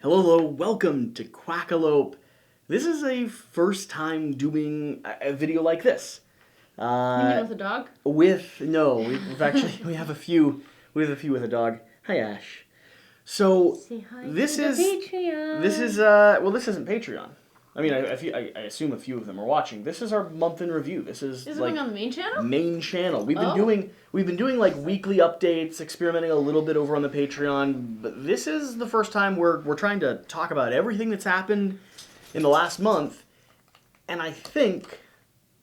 Hello, welcome to Quackalope. This is a first time doing a video like this. You mean with a dog? We have a few with a dog. Hi, Ash. So Say hi this to the is Patreon. this is this isn't Patreon. I mean, I assume a few of them are watching. This is our month in review. This is Is it like going on the main channel? main channel. We've been doing like weekly updates, experimenting a little bit over on the Patreon. But this is the first time we're trying to talk about everything that's happened in the last month. And I think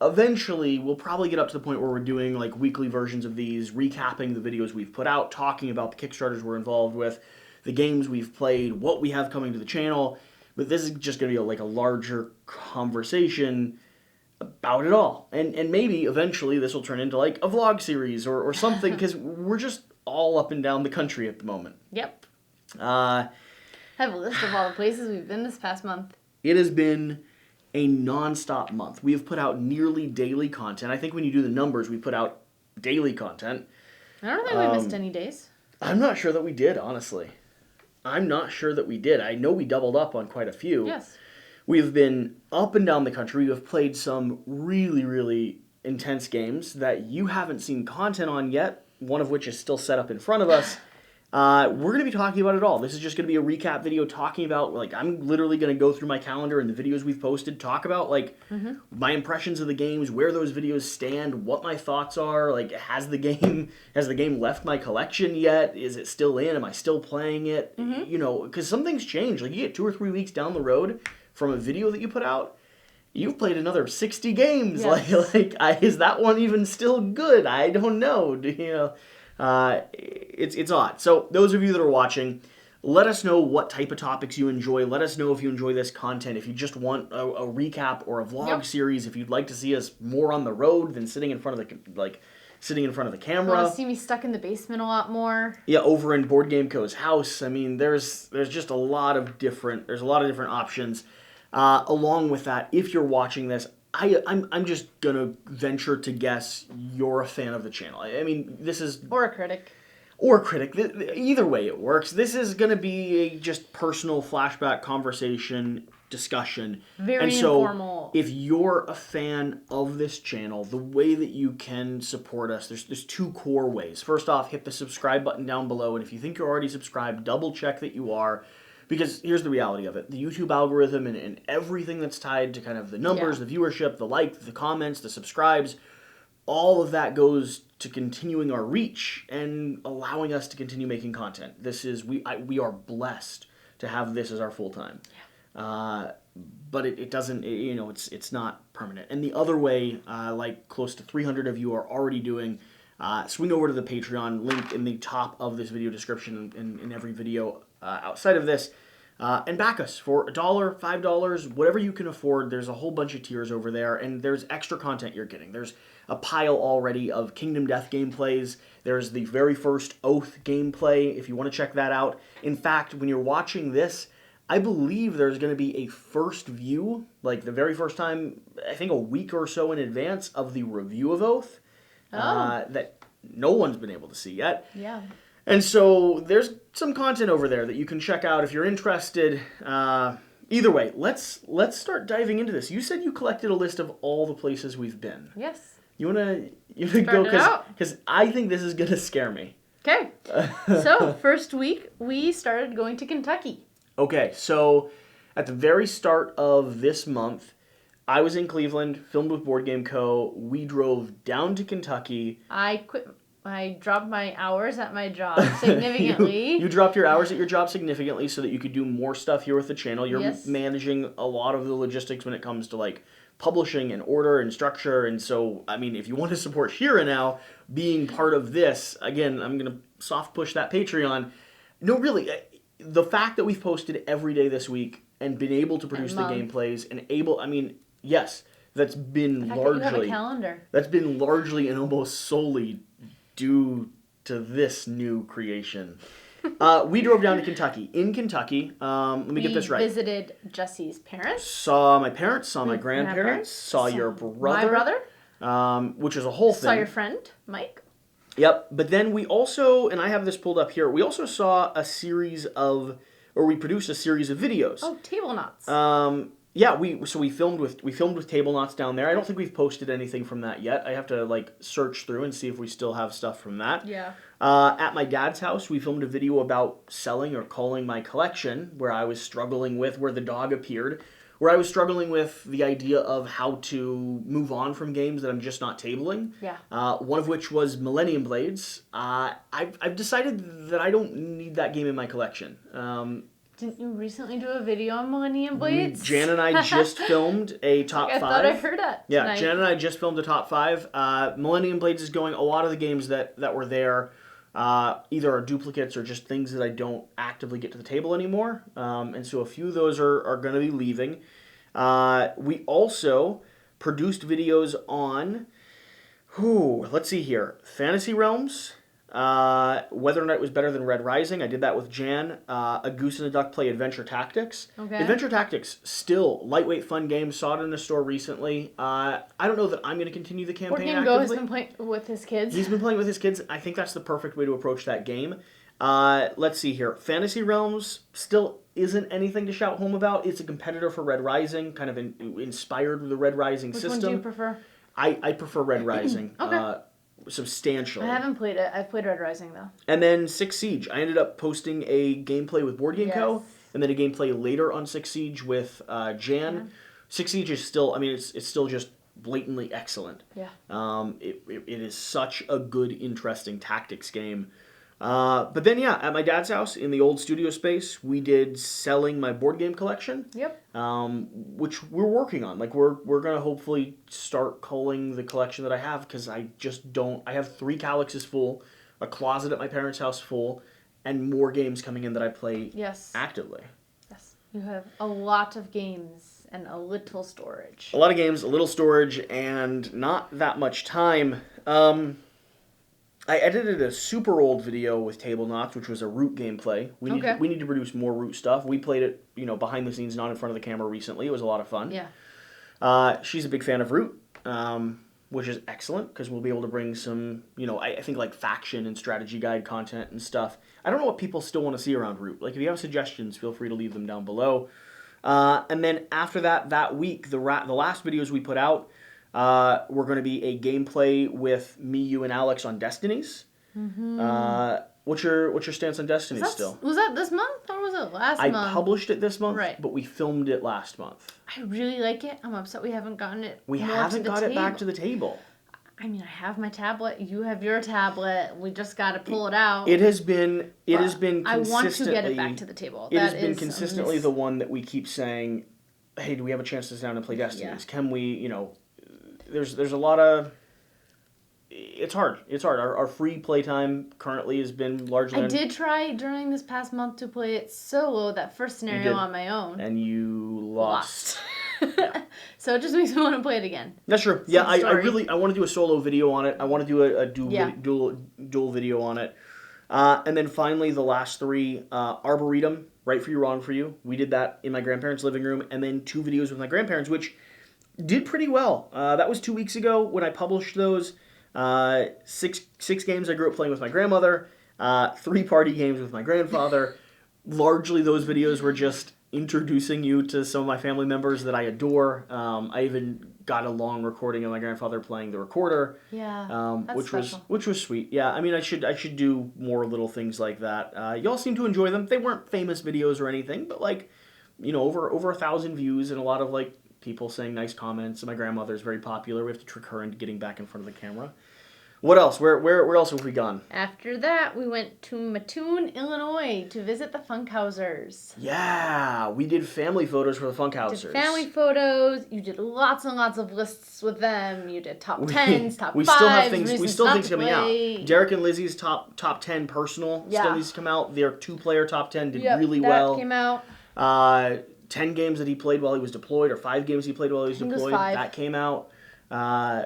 eventually we'll probably get up to the point where we're doing like weekly versions of these, recapping the videos we've put out, talking about the Kickstarters we're involved with, the games we've played, what we have coming to the channel. But this is just going to be like a larger conversation about it all. And maybe eventually this will turn into like a vlog series or something, because we're just all up and down the country at the moment. Yep. Uh, I have a list of all the places we've been this past month. it has been a non-stop month. We have put out nearly daily content. I think when you do the numbers, we put out daily content. I don't think we missed any days. I'm not sure that we did, honestly. I'm not sure that we did. I know we doubled up on quite a few. Yes. We've been up and down the country. We have played some really, really intense games that you haven't seen content on yet, one of which is still set up in front of us. We're going to be talking about it all. This is just going to be a recap video talking about, like, I'm literally going to go through my calendar and the videos we've posted, talk about, like, my impressions of the games, where those videos stand, what my thoughts are, like, has the game left my collection yet? Is it still in? Am I still playing it? You know, because some things change. Like, you get 2 or 3 weeks down the road from a video that you put out, you've played another 60 games. Yes. Is that one even still good? I don't know. It's odd. So those of you that are watching, let us know what type of topics you enjoy. Let us know if you enjoy this content. If you just want a recap or a vlog series, if you'd like to see us more on the road than sitting in front of the camera. Want to see me stuck in the basement a lot more? Yeah, over in Board Game Co's house. I mean, there's just a lot of different options. Along with that, if you're watching this, I'm just gonna venture to guess you're a fan of the channel. I mean, this is Or a critic. Either way, it works. This is gonna be a just personal flashback conversation discussion. Very and so informal. If you're a fan of this channel, the way that you can support us, there's 2 core ways. First off, hit the subscribe button down below, and if you think you're already subscribed, double check that you are. Because here's the reality of it. The YouTube algorithm and everything that's tied to kind of the numbers, the viewership, the likes, the comments, the subscribes, all of that goes to continuing our reach and allowing us to continue making content. We are blessed to have this as our full time. But it doesn't, it's not permanent. And the other way, like close to 300 of you are already doing, swing over to the Patreon, link in the top of this video description in every video outside of this, and back us for $1, $5, whatever you can afford. There's a whole bunch of tiers over there, and there's extra content you're getting. There's a pile already of Kingdom Death gameplays. There's the very first Oath gameplay, if you want to check that out. In fact, when you're watching this, I believe there's going to be a first view, like the very first time, I think a week or so in advance of the review of Oath, that no one's been able to see yet. Yeah. And so there's some content over there that you can check out if you're interested. Either way, let's start diving into this. You said you collected a list of all the places we've been. Yes. You wanna go, because I think this is gonna scare me. Okay. So, first week, we started going to Kentucky. Okay, so at the very start of this month, I was in Cleveland, filmed with Board Game Co. We drove down to Kentucky. I dropped my hours at my job significantly. You dropped your hours at your job significantly so that you could do more stuff here with the channel. You're managing a lot of the logistics when it comes to like publishing and order and structure. And so, I mean, if you want to support Shira now, being part of this, again, I'm going to soft push that Patreon. No, really, the fact that we've posted every day this week and been able to produce the gameplays and yes, that's been largely... You have a calendar. That's been largely and almost solely due to this new creation. We drove down to Kentucky. In Kentucky, let me get this right. We visited Jesse's parents. Saw my parents, saw my grandparents, saw your brother. My brother. Which is a whole thing. Saw your friend, Mike. Yep. But then we also, and I have this pulled up here, we also saw a series of or we produced a series of videos. Oh, Table Knots. Yeah, we filmed with Table Knots down there. I don't think we've posted anything from that yet. I have to like search through and see if we still have stuff from that. Yeah. At my dad's house, we filmed a video about selling or culling my collection, where I was struggling with where the dog appeared, where I was struggling with the idea of how to move on from games that I'm just not tabling. Yeah. One of which was Millennium Blades. I've decided that I don't need that game in my collection. Didn't you recently do a video on Millennium Blades? Jan and I just filmed a top 5. I thought I heard that Yeah, tonight. Jan and I just filmed a top 5. Millennium Blades is going. A lot of the games that were there either are duplicates or just things that I don't actively get to the table anymore. And so a few of those are going to be leaving. We also produced videos on, let's see here, Fantasy Realms, whether or not it was better than Red Rising. I did that with Jan. A Goose and a Duck play Adventure Tactics. Okay. Adventure Tactics, still lightweight fun game. Saw it in the store recently. I don't know that I'm going to continue the campaign Board Game actively. Go has been playing with his kids. He's been playing with his kids. I think that's the perfect way to approach that game. Let's see here. Fantasy Realms still isn't anything to shout home about. It's a competitor for Red Rising, kind of inspired with the Red Rising Which system. one do you prefer? I prefer Red Rising. Okay. Substantially. I haven't played it. I've played Red Rising, though. And then Six Siege. I ended up posting a gameplay with Board Game Co. Yes. And then a gameplay later on Six Siege with Jan. Yeah. Six Siege is still, it's still just blatantly excellent. Yeah. It is such a good, interesting tactics game. But then, yeah, at my dad's house in the old studio space, we did selling my board game collection. Yep. Which we're working on. Like, we're going to hopefully start culling the collection that I have, because I just don't. I have 3 Calyxes full, a closet at my parents' house full, and more games coming in that I play actively. Yes. You have a lot of games and a little storage. A lot of games, a little storage, and not that much time. I edited a super old video with Table Knots, which was a Root gameplay. We need to produce more Root stuff. We played it, behind the scenes, not in front of the camera recently. It was a lot of fun. Yeah. She's a big fan of Root, which is excellent, because we'll be able to bring some, I think like faction and strategy guide content and stuff. I don't know what people still want to see around Root. Like, if you have suggestions, feel free to leave them down below. And then after that week, the last videos we put out, were going to be a gameplay with me, you, and Alex on Destinies. Mm-hmm. What's your stance on Destinies still? Was that this month or was it last month? I published it this month, right, but we filmed it last month. I really like it. I'm upset we haven't gotten it. We haven't got it back to the table. I mean, I have my tablet. You have your tablet. We just got to pull it out. It has been consistently. I want to get it back to the table. It has been consistently the one that we keep saying, "Hey, do we have a chance to sit down and play Destinies? Yeah. Can we?" There's a lot of. It's hard. Our free playtime currently has been largely. I did try during this past month to play it solo, that first scenario on my own. And you lost. Yeah. So it just makes me want to play it again. That's true. Yeah, I want to do a solo video on it. I want to do a dual video on it. And then finally, the last 3, Arboretum, Right For You, Wrong For You. We did that in my grandparents' living room, and then 2 videos with my grandparents, which did pretty well. That was 2 weeks ago when I published those. 6 games I grew up playing with my grandmother, 3 party games with my grandfather. Largely, those videos were just introducing you to some of my family members that I adore. I even got a long recording of my grandfather playing the recorder. Yeah, that's special. which was sweet. Yeah, I mean, I should do more little things like that. Y'all seem to enjoy them. They weren't famous videos or anything, but over 1,000 views and a lot of people saying nice comments. And my grandmother's very popular. We have to trick her into getting back in front of the camera. What else? Where else have we gone? After that, we went to Mattoon, Illinois to visit the Funkhausers. Yeah, we did family photos for the Funkhausers. Family photos. You did lots and lots of lists with them. You did top 10s, top 5s. We still have things. We still have things coming out. Derek and Lizzie's top 10 personal still needs to come out. Their 2-player top 10 did really well. That came out. 10 games that he played while he was deployed, or 5 games he played while he was deployed. That came out.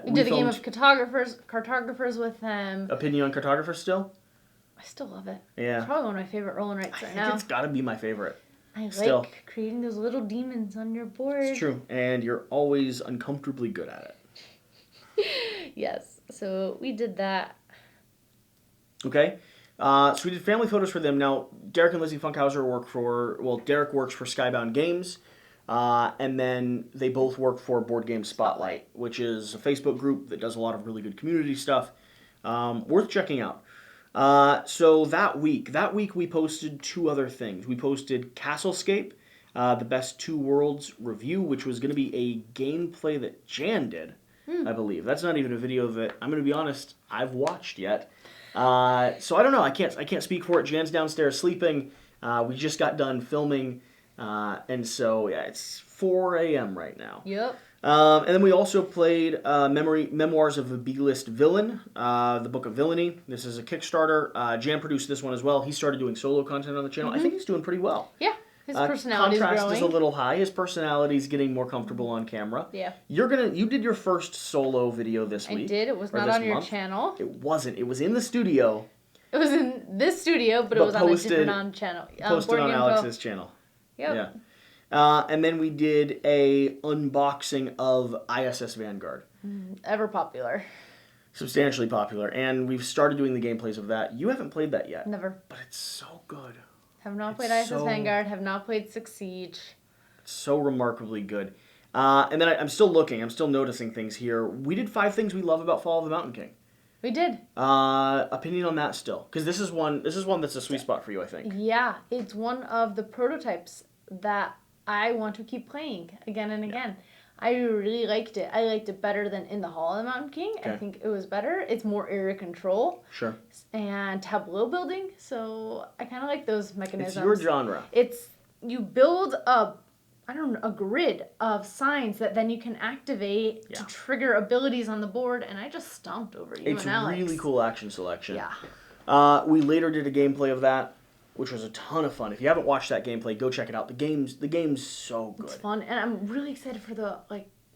We did a game of cartographers with them. Opinion on cartographers still? I still love it. Yeah. It's probably one of my favorite roll and writes right now. It's got to be my favorite. I like creating those little demons on your board. It's true. And you're always uncomfortably good at it. Yes. So we did that. Okay. So we did family photos for them. Now, Derek and Lizzie Funkhauser Derek works for Skybound Games, and then they both work for Board Game Spotlight, which is a Facebook group that does a lot of really good community stuff. Worth checking out. So that week we posted 2 other things. We posted Castlescape, the Best Two Worlds review, which was going to be a gameplay that Jan did, I believe. That's not even a video that, I'm going to be honest, I've watched yet. So I don't know. I can't speak for it. Jan's downstairs sleeping. We just got done filming, and so yeah, it's 4 a.m. right now. Yep. And then we also played Memoirs of a B-List Villain, the Book of Villainy. This is a Kickstarter. Jan produced this one as well. He started doing solo content on the channel. I think he's doing pretty well. Yeah. His personality is growing. Contrast is a little high. His personality is getting more comfortable on camera. Yeah. You did your first solo video this week. I did. It was not on your channel. It wasn't. It was in the studio. It was in this studio, but it was on a different channel. Posted on Alex's channel. Yep. Yeah. And then we did a unboxing of ISS Vanguard. Ever popular. Substantially popular. And we've started doing the gameplays of that. You haven't played that yet. Never. But it's so good. Have not played ISS Vanguard. Have not played Six Siege. It's so remarkably good. And then I'm still looking. I'm still noticing things here. We did 5 things we love about Fall of the Mountain King. We did. Opinion on that still, because this is one that's a sweet spot for you, I think. Yeah, it's one of the prototypes that I want to keep playing again and again. I really liked it. I liked it better than In the Hall of the Mountain King. Okay. I think it was better. It's more area control. Sure. And tableau building. So I kind of like those mechanisms. It's your genre. You build a grid of signs that then you can activate to trigger abilities on the board. And I just stomped over you and Alex. It's really cool action selection. Yeah. We later did a gameplay of that, which was a ton of fun. If you haven't watched that gameplay, go check it out. The game's so good. It's fun, and I'm really excited for the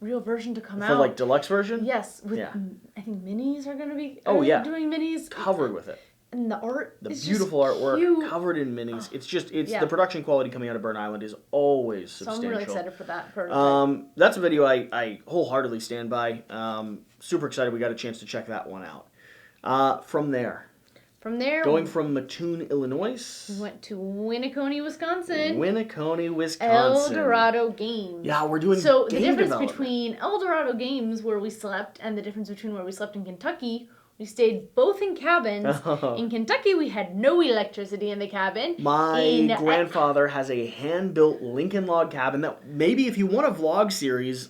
real version to come out. For deluxe version? Yes, I think minis are going to be doing minis. Covered with it. And the art the is beautiful just artwork cute. Covered in minis. It's the production quality coming out of Burn Island is always substantial. So I'm really excited for that prototype. That's a video I wholeheartedly stand by. Super excited we got a chance to check that one out. From there, going from Mattoon, Illinois, we went to Winneconne, Wisconsin. Wisconsin. El Dorado Games. Yeah, we're doing So game the difference development. between El Dorado Games, where we slept, and the difference between where we slept in Kentucky, we stayed both in cabins. In Kentucky, we had no electricity in the cabin. My grandfather has a hand-built Lincoln log cabin that maybe if you want a vlog series,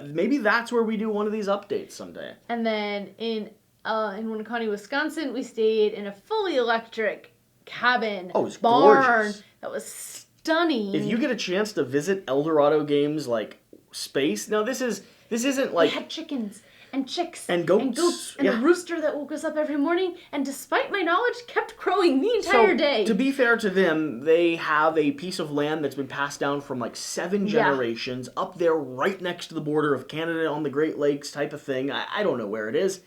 maybe that's where we do one of these updates someday. And then in Winneconne, Wisconsin, we stayed in a fully electric cabin. Oh, it was barn gorgeous. That was stunning. If you get a chance to visit El Dorado Games space, now this isn't we had chickens and chicks and goats and a rooster that woke us up every morning, and despite my knowledge, kept crowing the entire day. To be fair to them, they have a piece of land that's been passed down from 7 generations up there right next to the border of Canada on the Great Lakes type of thing. I don't know where it is.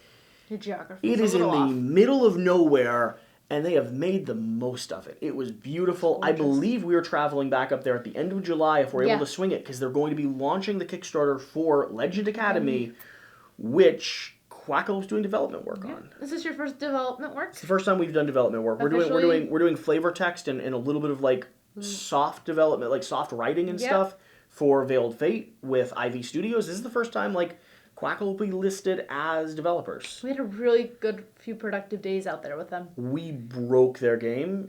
Your geography It is in off. the middle of nowhere, and they have made the most of it. It was beautiful. I believe we are traveling back up there at the end of July if we're able to swing it, because they're going to be launching the Kickstarter for Legend Academy, which Quackalope's doing development work on. Is this your first development work? It's the first time we've done development work. We're doing flavor text and a little bit of soft development, soft writing and stuff for Veiled Fate with Ivy Studios. This is the first time Quackalope will be listed as developers. We had a really good few productive days out there with them. We broke their game.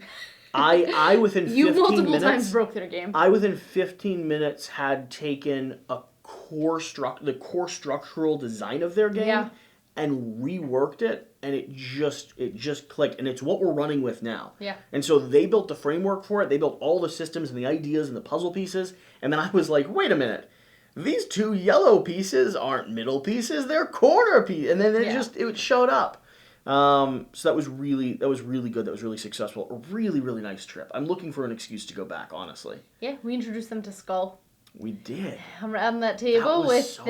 I within 15 minutes... You multiple times broke their game. I within 15 minutes had taken the core structural design of their game and reworked it, and it just clicked, and it's what we're running with now. Yeah. And so they built the framework for it. They built all the systems and the ideas and the puzzle pieces, and then I was like, wait a minute. These 2 yellow pieces aren't middle pieces; they're corner pieces. And then it showed up. So that was really good. That was really successful. A really, really nice trip. I'm looking for an excuse to go back, honestly. Yeah, we introduced them to Skull. We did. On that table with so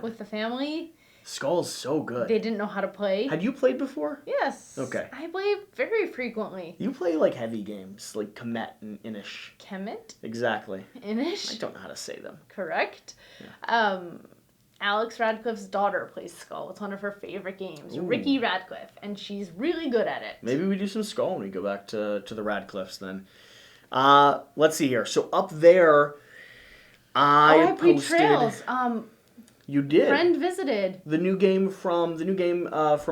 with the family. Skull's so good. They didn't know how to play. Had you played before? Yes. Okay. I play very frequently. You play heavy games like Kemet and Inish. Kemet? Exactly. Inish? I don't know how to say them. Correct. Yeah. Alex Radcliffe's daughter plays Skull. It's one of her favorite games. Ooh. Ricky Radcliffe, and she's really good at it. Maybe we do some Skull when we go back to the Radcliffes then. Let's see here. So up there, I played posted. Trails. You did. Friend visited. The new game from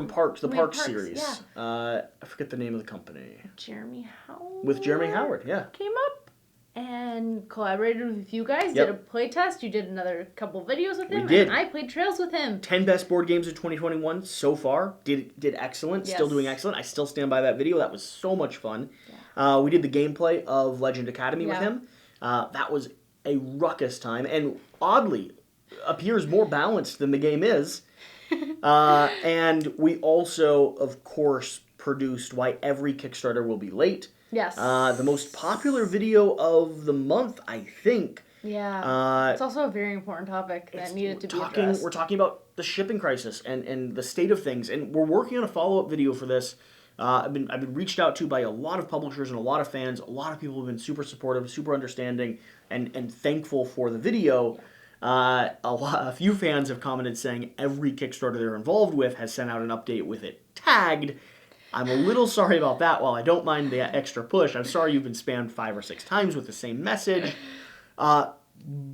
Parks, the Parks Parks, series. yeah. I forget the name of the company. Jeremy Howard. With Jeremy Howard, yeah. Came up and collaborated with you guys. Yep. Did a play test. You did another couple videos with him. We did. And I played Trails with him. 10 best board games of 2021 so far. Did excellent. Yes. Still doing excellent. I still stand by that video. That was so much fun. Yeah. We did the gameplay of Legend Academy with him. That was a ruckus time, and oddly appears more balanced than the game is. And we also, of course, produced Why Every Kickstarter Will Be Late. Yes. The most popular video of the month, I think. Yeah. It's also a very important topic that needed to be addressed. We're talking about the shipping crisis and the state of things, and we're working on a follow-up video for this. I've been reached out to by a lot of publishers and a lot of fans. A lot of people have been super supportive, super understanding, and thankful for the video. A few fans have commented saying every Kickstarter they're involved with has sent out an update with it tagged. I'm a little sorry about that. While I don't mind the extra push, I'm sorry you've been spammed 5 or 6 times with the same message. But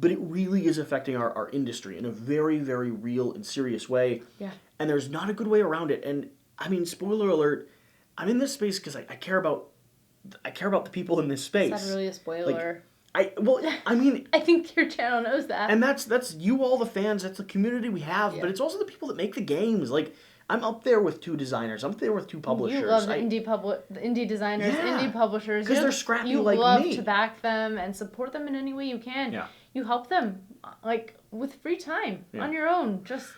it really is affecting our industry in a very, very real and serious way. Yeah. And there's not a good way around it. And I mean, spoiler alert, I'm in this space because I care about the people in this space. Is that really a spoiler? I mean, I think your channel knows that. and that's you, all the fans. That's the community we have. But it's also the people that make the games. Like, I'm up there with 2 designers. I'm up there with 2 publishers. You love the indie designers, indie publishers. Because they're scrappy like me. You love to back them and support them in any way you can. Yeah. You help them, like, with free time, on your own. Just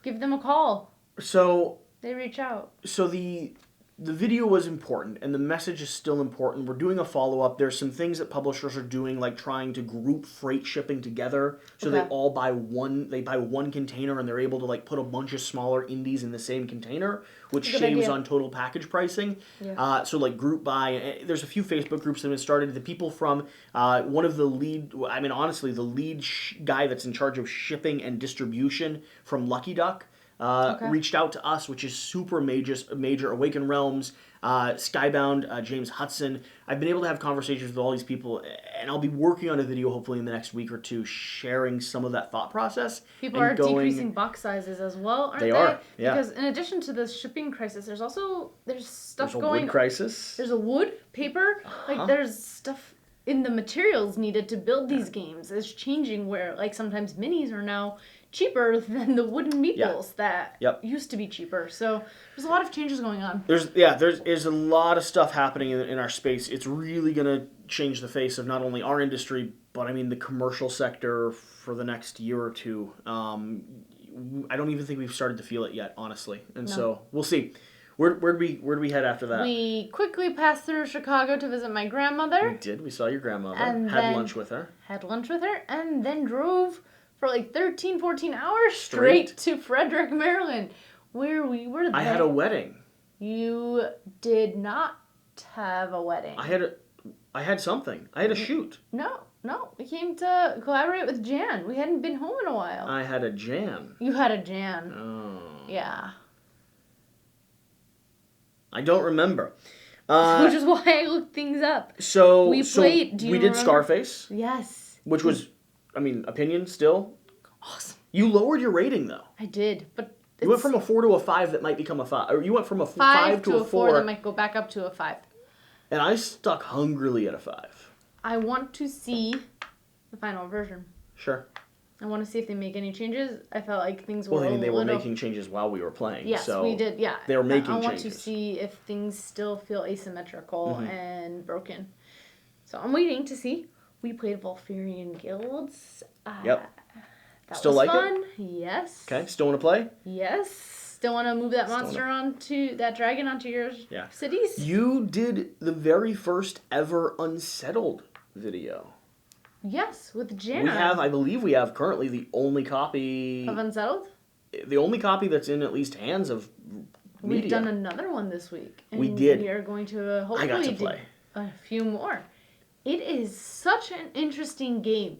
give them a call. So they reach out. So the video was important, and the message is still important. We're doing a follow-up. There's some things that publishers are doing, like trying to group freight shipping together, so they all buy one container, and they're able to like put a bunch of smaller indies in the same container, which shaves on total package pricing. Yeah. So like group buy. There's a few Facebook groups that have been started. The people from one of the lead, I mean honestly, the lead guy that's in charge of shipping and distribution from Lucky Duck. Reached out to us, which is super major. Awaken Realms, Skybound, James Hudson. I've been able to have conversations with all these people, and I'll be working on a video hopefully in the next week or 2 sharing some of that thought process. People are decreasing box sizes as well, aren't they? They are, yeah. Because in addition to the shipping crisis, there's stuff going. There's a wood crisis. There's a wood, paper, like there's stuff in the materials needed to build these games is changing, where like sometimes minis are now cheaper than the wooden meeples that used to be cheaper. So there's a lot of changes going on. There's a lot of stuff happening in our space. It's really going to change the face of not only our industry, but I mean the commercial sector for the next year or 2. I don't even think we've started to feel it yet, honestly. And so we'll see. Where'd we head after that? We quickly passed through Chicago to visit my grandmother. We did. We saw your grandmother. And had lunch with her. And then drove for like 13, 14 hours straight to Frederick, Maryland, where we were there. I had a wedding. You did not have a wedding. I had something. I had a shoot. No. We came to collaborate with Jan. We hadn't been home in a while. I had a Jan. You had a Jan. Oh. Yeah. I don't remember. Which is why I looked things up. So we played. We did Scarface. Yes. Which was, I mean, opinion still awesome. You lowered your rating though. I did, but you went from a 4 to a 5 that might become a 5, or you went from a 5 to a 4 that might go back up to a 5. And I stuck hungrily at a 5. I want to see the final version. Sure. I want to see if they make any changes. I felt like things were they were making changes while we were playing. Yes, so we did. Yeah, they were making changes. I want to see if things still feel asymmetrical and broken. So I'm waiting to see. We played Volfarian Guilds. Yep. That still was like fun. it? Yes. Okay. Still want to play? Yes. Still want to move that that dragon onto your cities? You did the very first ever Unsettled video. Yes, with Jana. I believe we have currently the only copy of Unsettled? The only copy that's in at least hands of media. We've done another one this week. And we did. We are going to hopefully I got to play a few more. It is such an interesting game.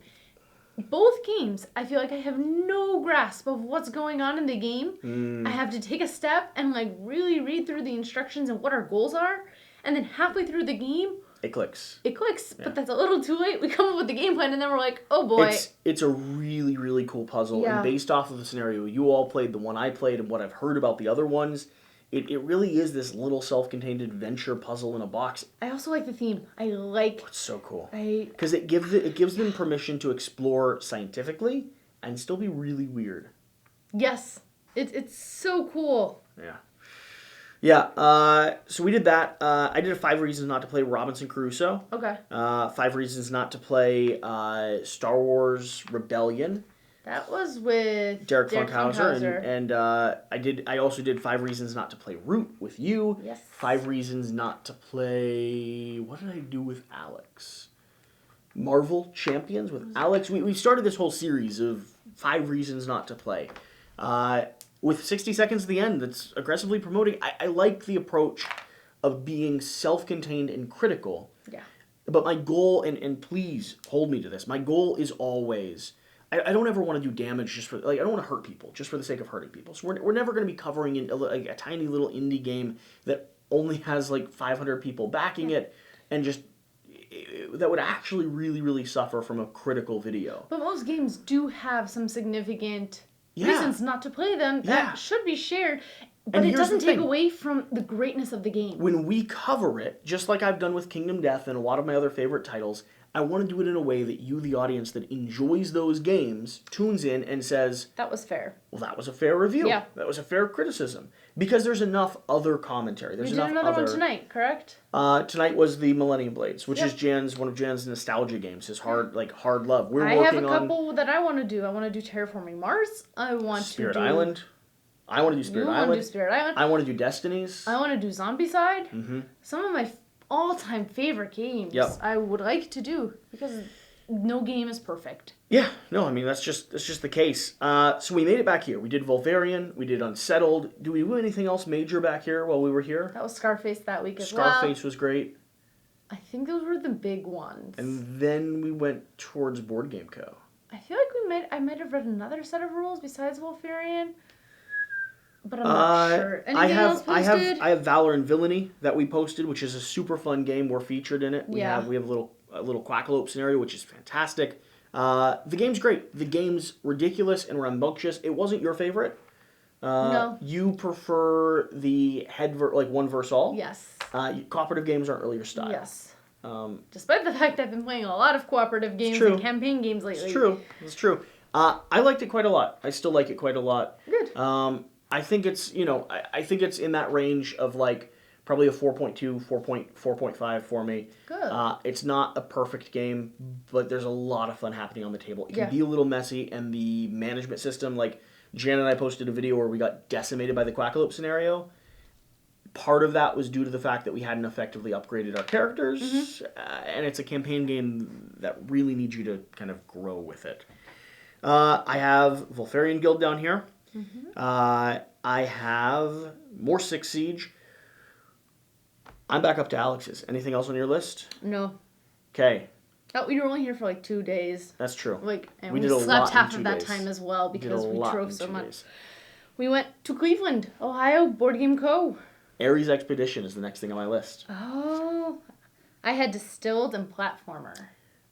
both games, I feel like I have no grasp of what's going on in the game. I have to take a step and like really read through the instructions and what our goals are. And then halfway through the game, It clicks. but that's a little too late. We come up with the game plan and then we're like, oh boy. It's a really, really cool puzzle. Yeah. And based off of the scenario you all played, the one I played, and what I've heard about the other ones, it really is this little self-contained adventure puzzle in a box. I also like the theme. I like... It's so cool. Because it gives them permission to explore scientifically and still be really weird. Yes. It's so cool. Yeah. Yeah, so we did that. I did a 5 Reasons Not to Play Robinson Crusoe. Okay. 5 Reasons Not to Play Star Wars Rebellion. That was with Derek Funkhauser. And I also did 5 Reasons Not to Play Root with you. Yes. 5 Reasons Not to Play... What did I do with Alex? Marvel Champions with Alex. We started this whole series of 5 Reasons Not to Play. With 60 seconds at the end that's aggressively promoting. I like the approach of being self-contained and critical. Yeah. But my goal, and please hold me to this, my goal is always... I don't ever want to do damage just for... Like, I don't want to hurt people just for the sake of hurting people. So we're never going to be covering a tiny little indie game that only has like 500 people backing it and just... That would actually really, really suffer from a critical video. But most games do have some significant... reasons not to play them that should be shared, but it doesn't take away from the greatness of the game. When we cover it, just like I've done with Kingdom Death and a lot of my other favorite titles, I want to do it in a way that you, the audience that enjoys those games, tunes in and says, that was fair. Well, that was a fair review. Yeah. That was a fair criticism. Because there's enough other commentary. There's We did another one tonight, correct? Tonight was the Millennium Blades, which is one of Jan's nostalgia games, his hard love. I have a couple that I want to do. I want to do Terraforming Mars. I want Spirit Island. I want to do Spirit Island. You want to do Spirit Island. I want to do Destinies. I want to do Zombicide. Mm-hmm. Some of my all-time favorite games I would like to do because no game is perfect. Yeah, no, I mean that's just the case. So we made it back here. We did Volvarian, we did Unsettled. Do we do anything else major back here while we were here? That was Scarface that week as well. well. Scarface was great. I think those were the big ones. And then we went towards Board Game Co. I feel like I might have read another set of rules besides Wolfarian. But I'm not sure. Anything else posted? I have Valor and Villainy that we posted, which is a super fun game. We're featured in it. We have a little Quackalope scenario, which is fantastic. The game's great. The game's ridiculous and rambunctious. It wasn't your favorite. No. You prefer the one verse all. Yes. Cooperative games aren't really your style. Yes. Despite the fact I've been playing a lot of cooperative games and campaign games lately. It's true. I liked it quite a lot. I still like it quite a lot. Good. I think it's, I think it's in that range of like probably a 4.2, 4.5 for me. Good. It's not a perfect game, but there's a lot of fun happening on the table. It can be a little messy, and the management system, like Jan and I posted a video where we got decimated by the Quackalope scenario. Part of that was due to the fact that we hadn't effectively upgraded our characters, and it's a campaign game that really needs you to kind of grow with it. I have Volfarian Guild down here. I have more Six Siege. I'm back up to Alex's. Anything else on your list? No. Okay. Oh, we were only here for like 2 days. That's true. And we slept half of that time as well because we drove so much. Days. We went to Cleveland, Ohio, Board Game Co. Ares Expedition is the next thing on my list. Oh. I had Distilled and Platformer.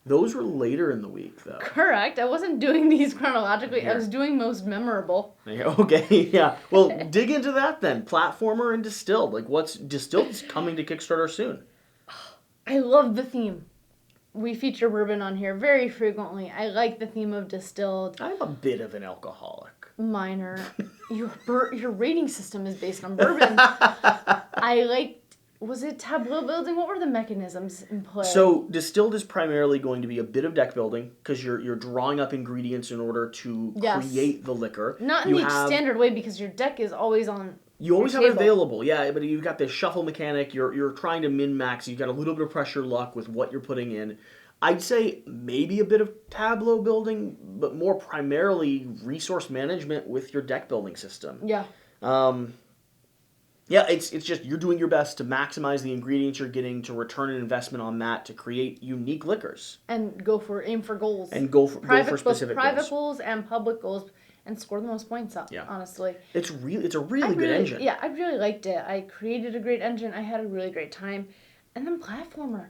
Those were later in the week, though. Correct. I wasn't doing these chronologically. Here. I was doing most memorable. Okay, yeah. Well, dig into that then. Platformer and Distilled. Like, what's Distilled's coming to Kickstarter soon? I love the theme. We feature bourbon on here very frequently. I like the theme of Distilled. I'm a bit of an alcoholic. Minor. Your rating system is based on bourbon. I like... Was it tableau building? What were the mechanisms in play? So Distilled is primarily going to be a bit of deck building because you're drawing up ingredients in order to create the liquor. Not in the standard way because your deck is always on. You always have it available, yeah. But you've got this shuffle mechanic. You're trying to min max. You've got a little bit of pressure luck with what you're putting in. I'd say maybe a bit of tableau building, but more primarily resource management with your deck building system. Yeah. Yeah, it's just you're doing your best to maximize the ingredients you're getting, to return an investment on that, to create unique liquors. And aim for goals. And go for specific private goals. goals and public goals, and score the most points up, Yeah. honestly. It's a really good engine. Yeah, I really liked it. I created a great engine. I had a really great time. And then platformer.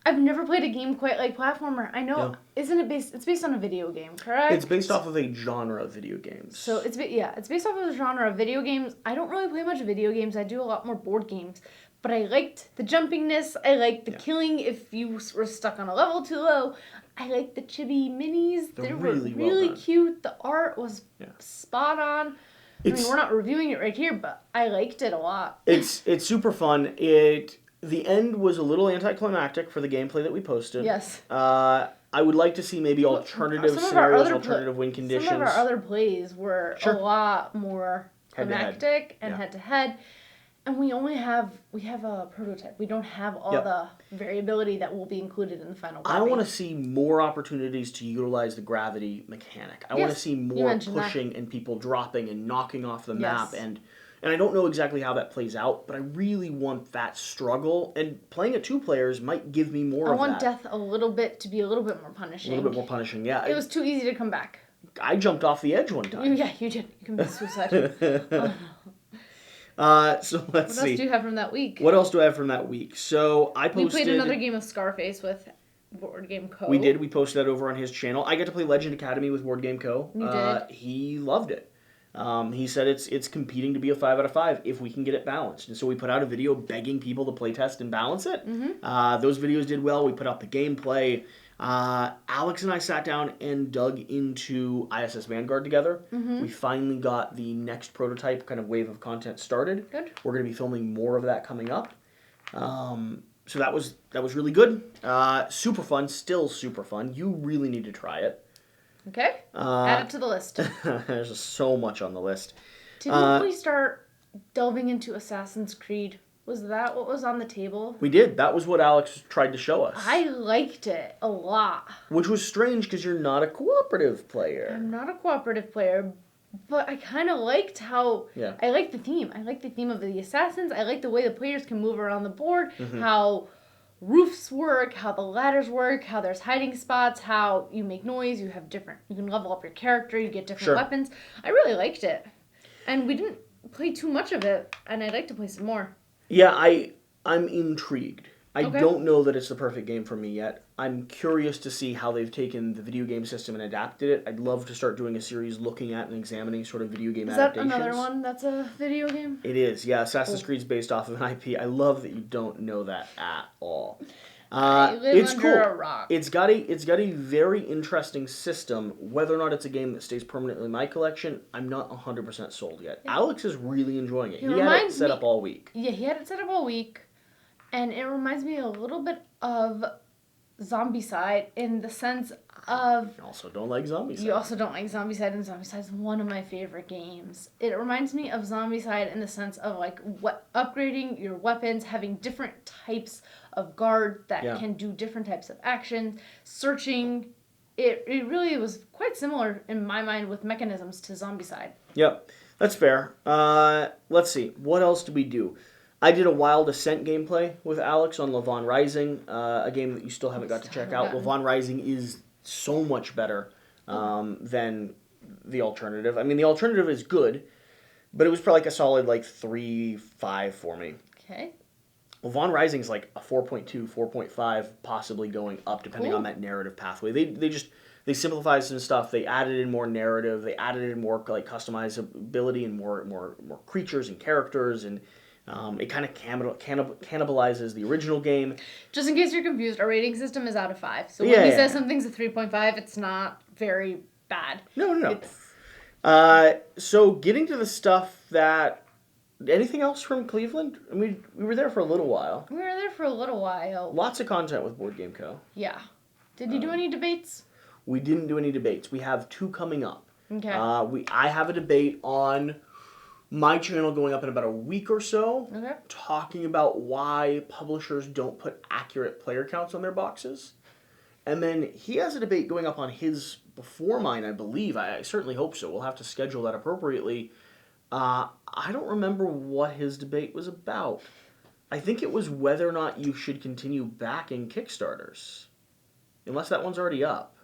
I've never played a game quite like platformer. I know, isn't it it's based on a video game, correct? It's based off of a genre of video games. So it's based off of a genre of video games. I don't really play much video games. I do a lot more board games. But I liked the jumpingness. I liked the killing if you were stuck on a level too low. I liked the chibi minis. They were really cute. The art was spot on. I mean, we're not reviewing it right here, but I liked it a lot. It's super fun. The end was a little anticlimactic for the gameplay that we posted. Yes. I would like to see maybe alternative scenarios, alternative win conditions. Some of our other plays were a lot more climactic and head-to-head. And we have a prototype. We don't have all the variability that will be included in the final copy. I want to see more opportunities to utilize the gravity mechanic. I want to see more pushing and people dropping and knocking off the map. And I don't know exactly how that plays out, but I really want that struggle. And playing it 2 players might give me more of that. I want death to be a little bit more punishing. A little bit more punishing, yeah. It was too easy to come back. I jumped off the edge one time. Yeah, you did. You committed suicide. So let's see. What else do you have from that week? What else do I have from that week? So I posted... We played another game of Scarface with Board Game Co. We did. We posted that over on his channel. I got to play Legend Academy with Board Game Co. You did. He loved it. He said it's competing to be a 5 out of 5 if we can get it balanced. And so we put out a video begging people to play test and balance it. Mm-hmm. Those videos did well. We put out the gameplay. Alex and I sat down and dug into ISS Vanguard together. Mm-hmm. We finally got the next prototype kind of wave of content started. Good. We're going to be filming more of that coming up. So that was really good. Super fun. Still super fun. You really need to try it. Okay. Add it to the list. There's just so much on the list. Didn't we start delving into Assassin's Creed? Was that what was on the table? We did. That was what Alex tried to show us. I liked it a lot. Which was strange because you're not a cooperative player. I'm not a cooperative player, but I kind of liked how... Yeah. I liked the theme. I liked the theme of the assassins. I liked the way the players can move around the board, how roofs work, how the ladders work, how there's hiding spots, how you make noise, you can level up your character, you get different weapons. I really liked it. And we didn't play too much of it, and I'd like to play some more. Yeah, I'm intrigued. I don't know that it's the perfect game for me yet. I'm curious to see how they've taken the video game system and adapted it. I'd love to start doing a series looking at and examining sort of video game adaptations. Is that another one that's a video game? It is, yeah. Assassin's Creed's based off of an IP. I love that you don't know that at all. It's under a rock. It's got a very interesting system. Whether or not it's a game that stays permanently in my collection, I'm not 100% sold yet. Yeah. Alex is really enjoying it. He had it set up all week. Yeah, he had it set up all week, and it reminds me a little bit of Zombicide in the sense of... You also don't like Zombicide. You also don't like Zombicide, and Zombicide's one of my favorite games. It reminds me of Zombicide in the sense of like upgrading your weapons, having different types of guard that can do different types of actions, searching. It really was quite similar in my mind with mechanisms to Zombicide. Yep, that's fair. Let's see. What else did we do? I did a Wild Ascent gameplay with Alex on Levon Rising, a game that you still haven't got to check out. Levon Rising is so much better than the alternative. I mean, the alternative is good, but it was probably like a solid 3-5 for me. Okay. Levon Rising is like a 4.2, 4.5, possibly going up depending on that narrative pathway. They simplified some stuff. They added in more narrative. They added in more customizability and more creatures and characters, and it kind of cannibalizes the original game. Just in case you're confused, our rating system is out of 5. So when he says something's a 3.5, it's not very bad. No. So getting to the stuff that... Anything else from Cleveland? I mean, we were there for a little while. We were there for a little while. Lots of content with Board Game Co. Yeah. Did you do any debates? We didn't do any debates. We have 2 coming up. Okay. I have a debate on my channel going up in about a week or so, talking about why publishers don't put accurate player counts on their boxes. And then he has a debate going up on his before mine, I believe. I certainly hope so. We'll have to schedule that appropriately. I don't remember what his debate was about. I think it was whether or not you should continue backing Kickstarters. Unless that one's already up.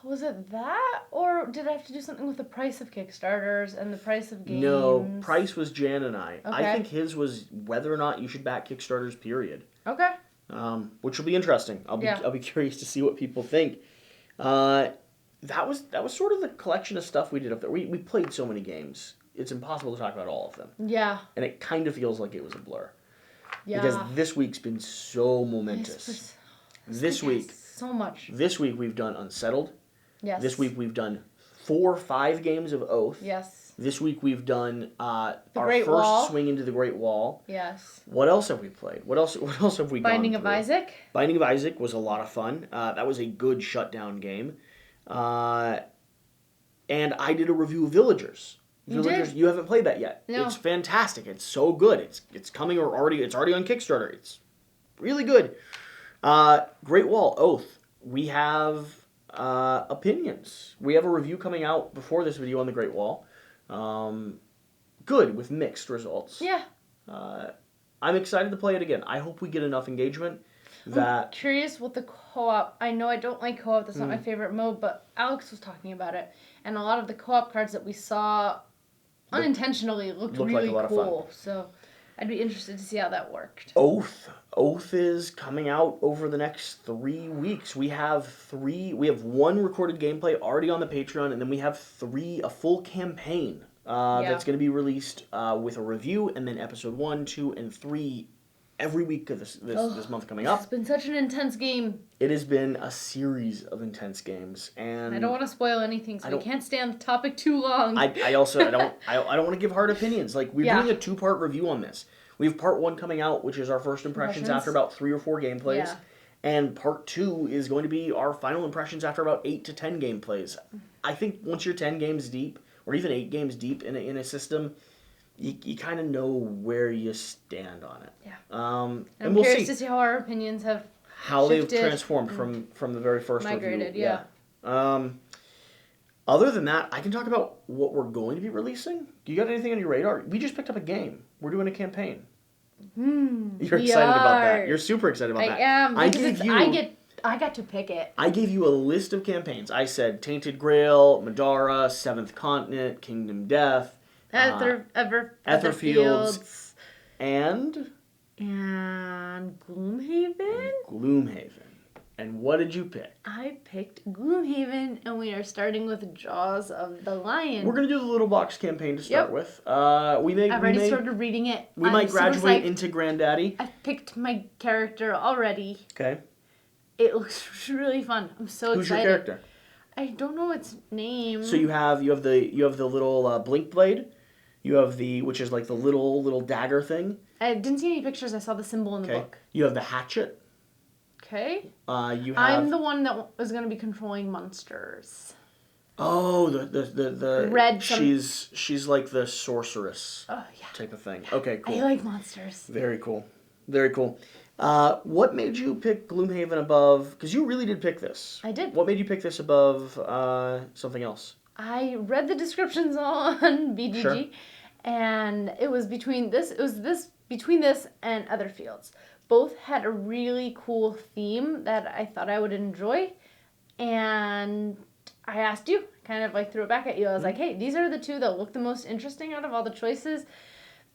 Was it that? Or did I have to do something with the price of Kickstarters and the price of games? No, price was Jan and I. Okay. I think his was whether or not you should back Kickstarters, period. Okay. Which will be interesting. I'll be curious to see what people think. That was sort of the collection of stuff we did up there. We played so many games. It's impossible to talk about all of them. Yeah. And it kind of feels like it was a blur. Yeah. Because this week's been so momentous. This week, so much. This week we've done Unsettled. Yes. This week we've done 5 games of Oath. Yes. This week we've done our Great first Wall. swing into the Great Wall. Yes. What else have we played? What else have we Binding gone of through? Isaac. Binding of Isaac was a lot of fun. That was a good shutdown game. And I did a review of Villagers. Villagers, did? you haven't played that yet. No. It's fantastic. It's so good. It's coming or already. It's already on Kickstarter. It's really good. Great Wall, Oath. We have opinions. We have a review coming out before this video on the Great Wall. Good with mixed results. Yeah. I'm excited to play it again. I hope we get enough engagement that. I'm curious what the co-op. I know I don't like co-op. That's not my favorite mode. But Alex was talking about it, and a lot of the co-op cards that we saw unintentionally looked really like a lot of fun. cool. So I'd be interested to see how that worked. Oath is coming out over the next 3 weeks. We have 1 recorded gameplay already on the Patreon, and then we have a full campaign that's going to be released with a review, and then episode 1, 2, and 3 every week of this month coming up. It's been such an intense game. It has been a series of intense games, and I don't want to spoil anything, so we can't stay on the topic too long. I don't want to give hard opinions. Like, we're doing a 2-part review on this. We have part 1 coming out, which is our first impressions after about 3 or 4 gameplays. Yeah. And part 2 is going to be our final impressions after about 8 to 10 gameplays. I think once you're 10 games deep, or even 8 games deep in a system, you kind of know where you stand on it. Yeah. And I'm we'll curious see to see how our opinions have they've shifted transformed from the very first migrated, review. Yeah. Other than that, I can talk about what we're going to be releasing. Do you got anything on your radar? We just picked up a game. We're doing a campaign. You're excited about that. You're super excited about that. I am. I got to pick it. I gave you a list of campaigns. I said Tainted Grail, Madara, Seventh Continent, Kingdom Death, Etherfields, and Gloomhaven. And what did you pick? I picked Gloomhaven, and we are starting with Jaws of the Lion. We're gonna do the little box campaign to start with. I've already started reading it. We might graduate into Granddaddy. I've picked my character already. Okay. It looks really fun. I'm so excited. Who's your character? I don't know its name. So you have the little blink blade. You have which is like the little dagger thing. I didn't see any pictures. I saw the symbol in the book. You have the hatchet. Okay. I'm the one that is going to be controlling monsters. Oh, the red. She's like the sorceress. Oh yeah. Type of thing. Okay, cool. I like monsters. Very cool. Very cool. What made you pick Gloomhaven above? Because you really did pick this. I did. What made you pick this above something else? I read the descriptions on BGG, Sure. and it was between this. It was between this and Otherfields. Both had a really cool theme that I thought I would enjoy, and I asked you, kind of like threw it back at you. I was like, hey, these are the 2 that look the most interesting out of all the choices.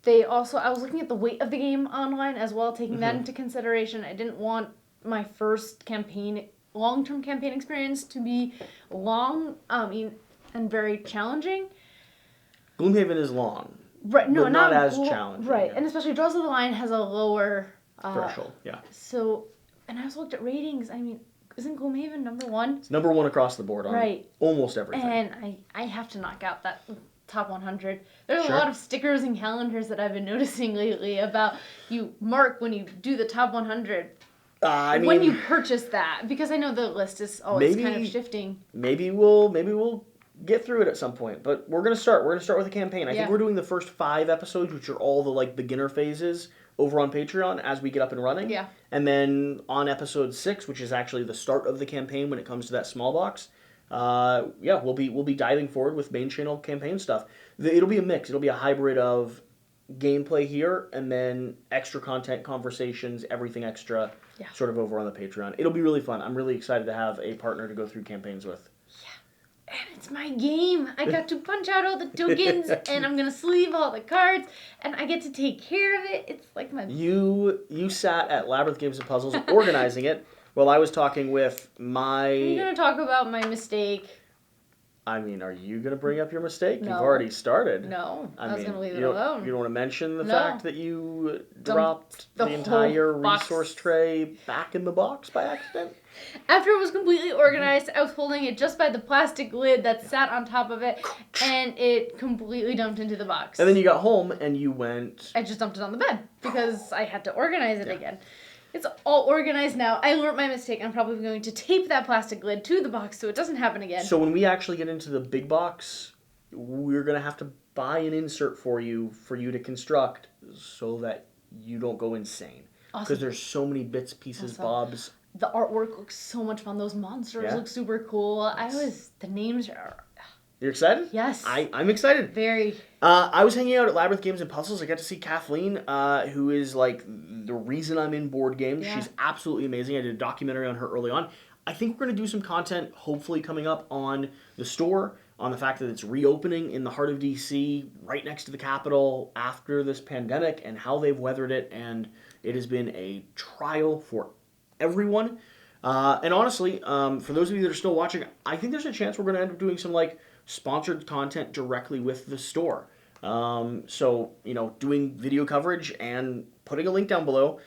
I was looking at the weight of the game online as well, taking that into consideration. I didn't want my first long-term campaign experience to be long, and very challenging. Gloomhaven is long. Right, no, but not as challenging. Right, yeah. and especially Jaws of the Lion has a lower threshold. Yeah. So, and I also looked at ratings. I mean, isn't Gloomhaven number 1? It's number 1 across the board on almost everything. And I have to knock out that top 100. There's Sure. a lot of stickers and calendars that I've been noticing lately about you mark when you do the top 100. When you purchase that, because I know the list is always kind of shifting. Maybe we'll get through it at some point, but we're gonna start. We're gonna start with a campaign. I think we're doing the first 5 episodes, which are all the beginner phases, over on Patreon as we get up and running. Yeah. And then on episode 6, which is actually the start of the campaign when it comes to that small box, we'll be diving forward with main channel campaign stuff. It'll be a mix. It'll be a hybrid of gameplay here and then extra content, conversations, everything extra, sort of over on the Patreon. It'll be really fun. I'm really excited to have a partner to go through campaigns with. Yeah, and it's my game. I got to punch out all the tokens, and I'm gonna sleeve all the cards, and I get to take care of it. It's like my... You sat at Labyrinth Games and Puzzles organizing it while I was talking with my... Are you gonna talk about my mistake? I mean, are you going to bring up your mistake? No. You've already started. No, I was going to leave it alone. You don't want to mention the fact that you dropped the entire resource tray back in the box by accident? After it was completely organized, I was holding it just by the plastic lid that sat on top of it, and it completely dumped into the box. And then you got home and you went... I just dumped it on the bed because I had to organize it again. It's all organized now. I learned my mistake. I'm probably going to tape that plastic lid to the box so it doesn't happen again. So when we actually get into the big box, we're going to have to buy an insert for you to construct so that you don't go insane. Because there's so many bits, pieces, bobs. The artwork looks so much fun. Those monsters look super cool. The names are... You're excited? Yes. I'm excited. Very. I was hanging out at Labyrinth Games and Puzzles. I got to see Kathleen, who is like the reason I'm in board games. Yeah. She's absolutely amazing. I did a documentary on her early on. I think we're going to do some content, hopefully coming up on the store, on the fact that it's reopening in the heart of DC, right next to the Capitol after this pandemic, and how they've weathered it. And it has been a trial for everyone. And honestly, for those of you that are still watching, I think there's a chance we're going to end up doing some like sponsored content directly with the store. So, doing video coverage and putting a link down below.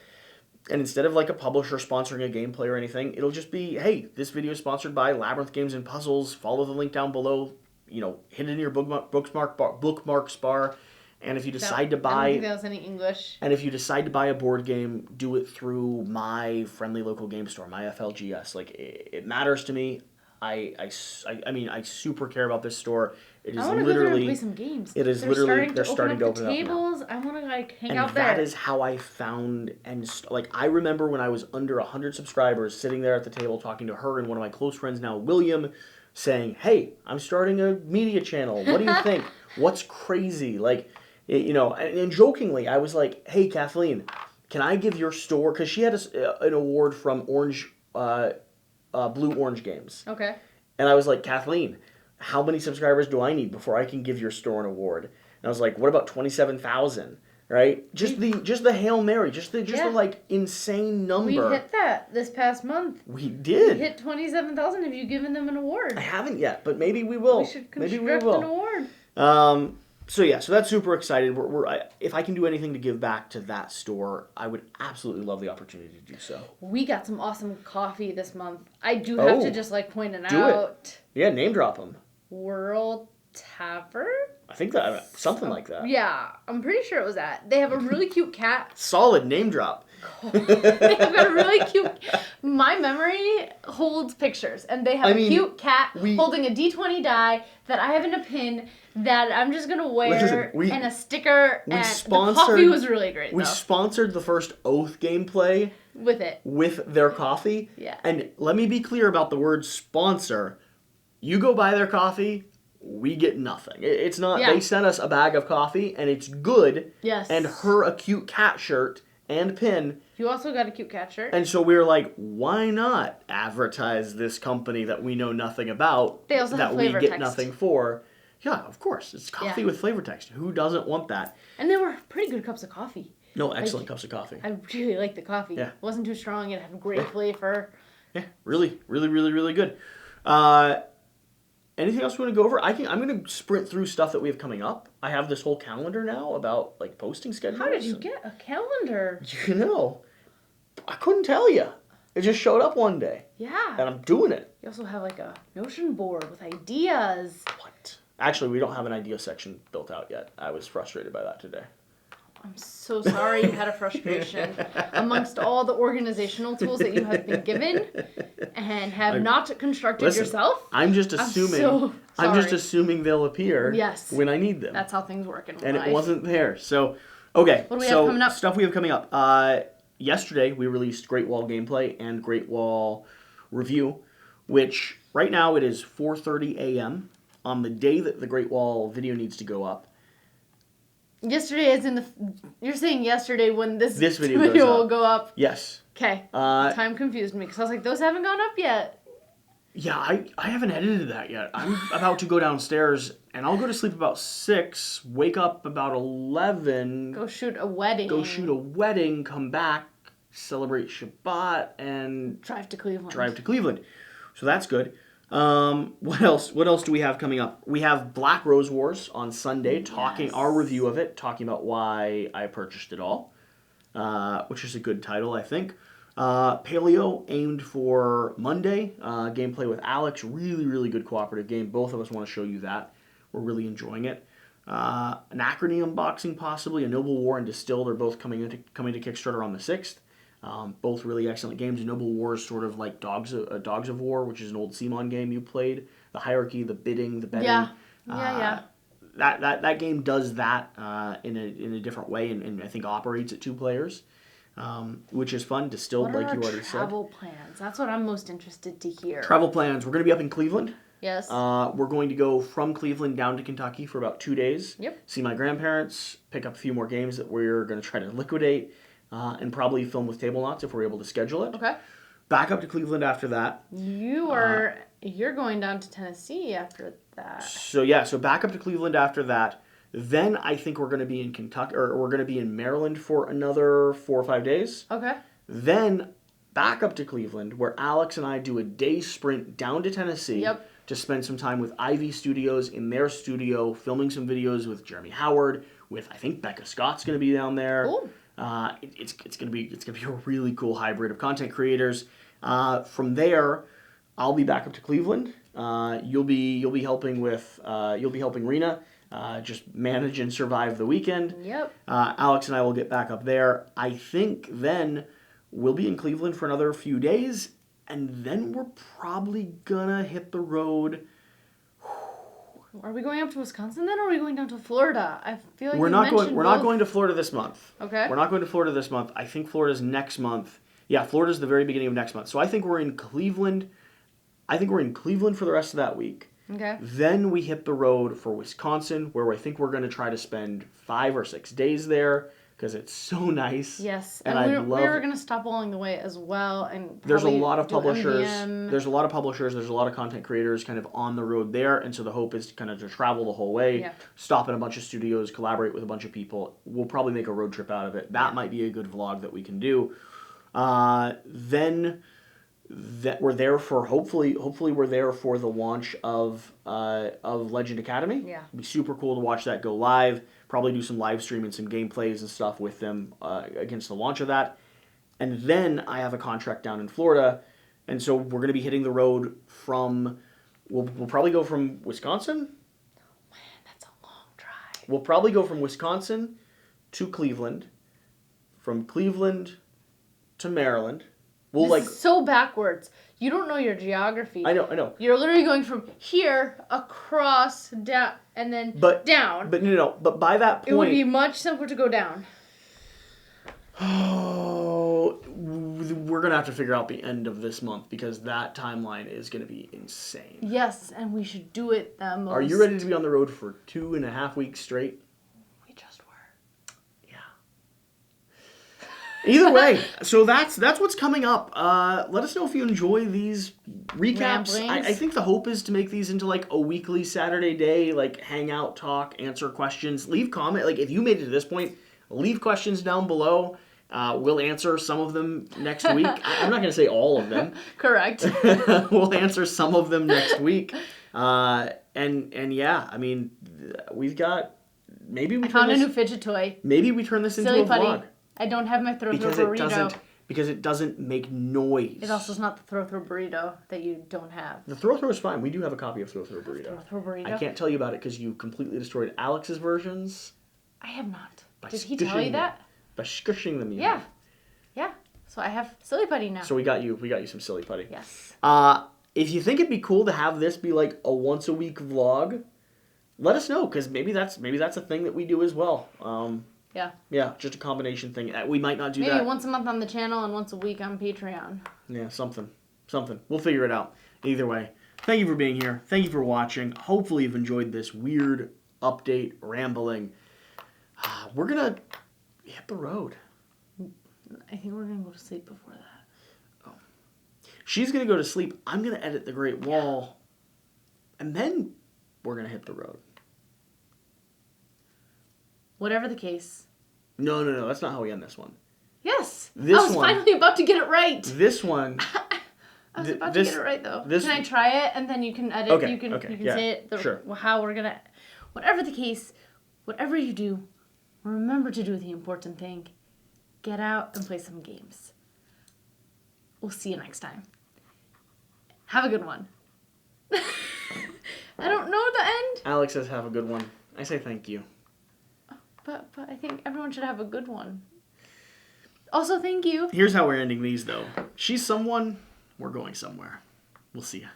And instead of like a publisher sponsoring a gameplay or anything, it'll just be, hey, this video is sponsored by Labyrinth Games and Puzzles. Follow the link down below. Hit it in your bookmarks bar. And if you decide to buy... I don't think that was any English. And if you decide to buy a board game, do it through my friendly local game store, my FLGS. Like, it matters to me. I mean, I super care about this store. It is I want to go there and play some games. It is literally, they're starting to open up tables. I want to hang out there. And that there. is how I found, I remember when I was under 100 subscribers, sitting there at the table talking to her and one of my close friends now, William, saying, hey, I'm starting a media channel. What do you think? What's crazy? And jokingly, I was like, hey, Kathleen, can I give your store, because she had an award from Blue Orange Games. Okay. And I was like, Kathleen, how many subscribers do I need before I can give your store an award? And I was like, what about 27,000? Right? Just the Hail Mary, just the insane number. We hit that this past month. We did. We hit 27,000. Have you given them an award? I haven't yet, but maybe we will. We should construct an award. So that's super excited. If I can do anything to give back to that store, I would absolutely love the opportunity to do so. We got some awesome coffee this month. I do have to just point it out. Yeah, name drop them. World Tavern? I think that something like that. Yeah, I'm pretty sure it was that. They have a really cute cat. Solid name drop. They have got a really cute... My memory holds pictures, and they have a cute cat holding a D20 die that I have in a pin that I'm just going to wear, and a sticker, and the coffee was really great, We sponsored the first Oath gameplay with it. With their coffee. Yeah. And let me be clear about the word sponsor. You go buy their coffee, we get nothing. It's not, they sent us a bag of coffee, and it's good. Yes. And her a cute cat shirt and pin. You also got a cute cat shirt. And so we were like, why not advertise this company that we know nothing about, they also have flavor we get text. Nothing for? Yeah, of course. It's coffee with flavor text. Who doesn't want that? And they were pretty good cups of coffee. No, excellent cups of coffee. I really liked the coffee. Yeah. It wasn't too strong. It had great flavor. Yeah, really, really, really, really good. Anything else we want to go over? I'm going to sprint through stuff that we have coming up. I have this whole calendar now about posting schedules. How did you get a calendar? I couldn't tell you. It just showed up one day. Yeah. And I'm doing it. You also have a Notion board with ideas. What? Actually, we don't have an idea section built out yet. I was frustrated by that today. I'm so sorry you had a frustration amongst all the organizational tools that you have been given and have not constructed yourself. I'm just assuming. I'm just assuming they'll appear. Yes. When I need them. That's how things work in real life. And it wasn't there. So, okay. What do we have coming up? Stuff we have coming up. Yesterday we released Great Wall gameplay and Great Wall review, which Right now it is 4:30 a.m. on the day that the Great Wall video needs to go up. Yesterday is in the... You're saying yesterday when this video will go up. Yes. Okay. Time confused me because I was like, those haven't gone up yet. Yeah, I haven't edited that yet. I'm about to go downstairs, and I'll go to sleep about 6, wake up about 11. Go shoot a wedding. Come back, celebrate Shabbat, and drive to Cleveland. So that's good. What else? What else do we have coming up? We have Black Rose Wars on Sunday, our review of it, talking about why I purchased it all, which is a good title, I think. Paleo aimed for Monday. Gameplay with Alex, really, really good cooperative game. Both of us want to show you that. We're really enjoying it. Anachrony unboxing, possibly. A Noble War and Distilled are both coming to Kickstarter on the 6th. Both really excellent games. Noble War is sort of like Dogs of War, which is an old CMON game you played. The hierarchy, the bidding, the betting. Yeah. That game does that in a different way, and I think operates at 2 players, which is fun. Distilled, like you already said. Travel plans? That's what I'm most interested to hear. Travel plans. We're going to be up in Cleveland. Yes. We're going to go from Cleveland down to Kentucky for about 2 days. Yep. See my grandparents, pick up a few more games that we're going to try to liquidate. And probably film with Table Knots if we're able to schedule it. Okay. Back up to Cleveland after that. You're going down to Tennessee after that. So back up to Cleveland after that. Then I think we're going to be in Kentucky, or we're going to be in Maryland for another 4 or 5 days. Okay. Then back up to Cleveland, where Alex and I do a day sprint down to Tennessee. Yep. To spend some time with Ivy Studios in their studio, filming some videos with Jeremy Howard. With I think Becca Scott's going to be down there. Cool. It's gonna be a really cool hybrid of content creators. From there, I'll be back up to Cleveland. You'll be helping Rena, just manage and survive the weekend. Yep. Alex and I will get back up there. I think then we'll be in Cleveland for another few days, and then we're probably gonna hit the road. Are we going up to Wisconsin then, or are we going down to Florida? I feel like we're not going to Florida this month. Okay. We're not going to Florida this month. I think Florida's next month. Yeah, Florida's the very beginning of next month. So I think we're in Cleveland. I think we're in Cleveland for the rest of that week. Okay. Then we hit the road for Wisconsin, where I think we're going to try to spend 5 or 6 days there. Because it's so nice. Yes, and we're going to stop along the way as well, and there's a lot of publishers. MVM. There's a lot of publishers. There's a lot of content creators kind of on the road there, and so the hope is kind of to travel the whole way, stop in a bunch of studios, collaborate with a bunch of people. We'll probably make a road trip out of it. That might be a good vlog that we can do. Then that we're there for hopefully we're there for the launch of Legend Academy. Yeah, it'd be super cool to watch that go live. Probably do some live stream and some gameplays and stuff with them against the launch of that. And then I have a contract down in Florida, and so we're going to be hitting the road from. We'll probably go from Wisconsin. Oh man, that's a long drive. We'll probably go from Wisconsin to Cleveland, from Cleveland to Maryland. This is so backwards. You don't know your geography. I know. You're literally going from here across down and then down. But no. But by that point, it would be much simpler to go down. Oh, we're gonna have to figure out the end of this month because that timeline is gonna be insane. Yes, and we should do it the most. Are you ready to be on the road for 2.5 weeks straight? We just were. Either way, so that's what's coming up. Let us know if you enjoy these recaps. I think the hope is to make these into like a weekly Saturday day, like hang out, talk, answer questions, leave comment. Like if you made it to this point, leave questions down below. We'll answer some of them next week. I'm not going to say all of them. Correct. We'll answer some of them next week. And yeah, I mean, we've got I found a new fidget toy. Maybe we turn this into a vlog. I don't have my throw burrito. Because it doesn't make noise. It also is not the throw burrito that you don't have. The throw is fine. We do have a copy of throw burrito. Throw burrito. I can't tell you about it because you completely destroyed Alex's versions. I have not. Did he tell you that? By squishing them, yeah. So I have Silly Putty now. So we got you some Silly Putty. Yes. If you think it'd be cool to have this be like a once a week vlog, let us know because maybe that's a thing that we do as well. Yeah, just a combination thing. We might not do that. Maybe once a month on the channel and once a week on Patreon. Yeah, something. We'll figure it out. Either way, thank you for being here. Thank you for watching. Hopefully you've enjoyed this weird update rambling. We're going to hit the road. I think we're going to go to sleep before that. Oh. She's going to go to sleep. I'm going to edit the Great Wall. And then we're going to hit the road. Whatever the case. No. That's not how we end this one. Yes. This I was one, finally about to get it right. This one. I was about to get it right, though. Can I try it? And then you can edit. Okay, You can yeah, say it. Sure. How we're going to... Whatever the case, whatever you do, remember to do the important thing. Get out and play some games. We'll see you next time. Have a good one. I don't know the end. Alex says have a good one. I say thank you. But I think everyone should have a good one. Also, thank you. Here's how we're ending these, though. She's someone, we're going somewhere. We'll see ya.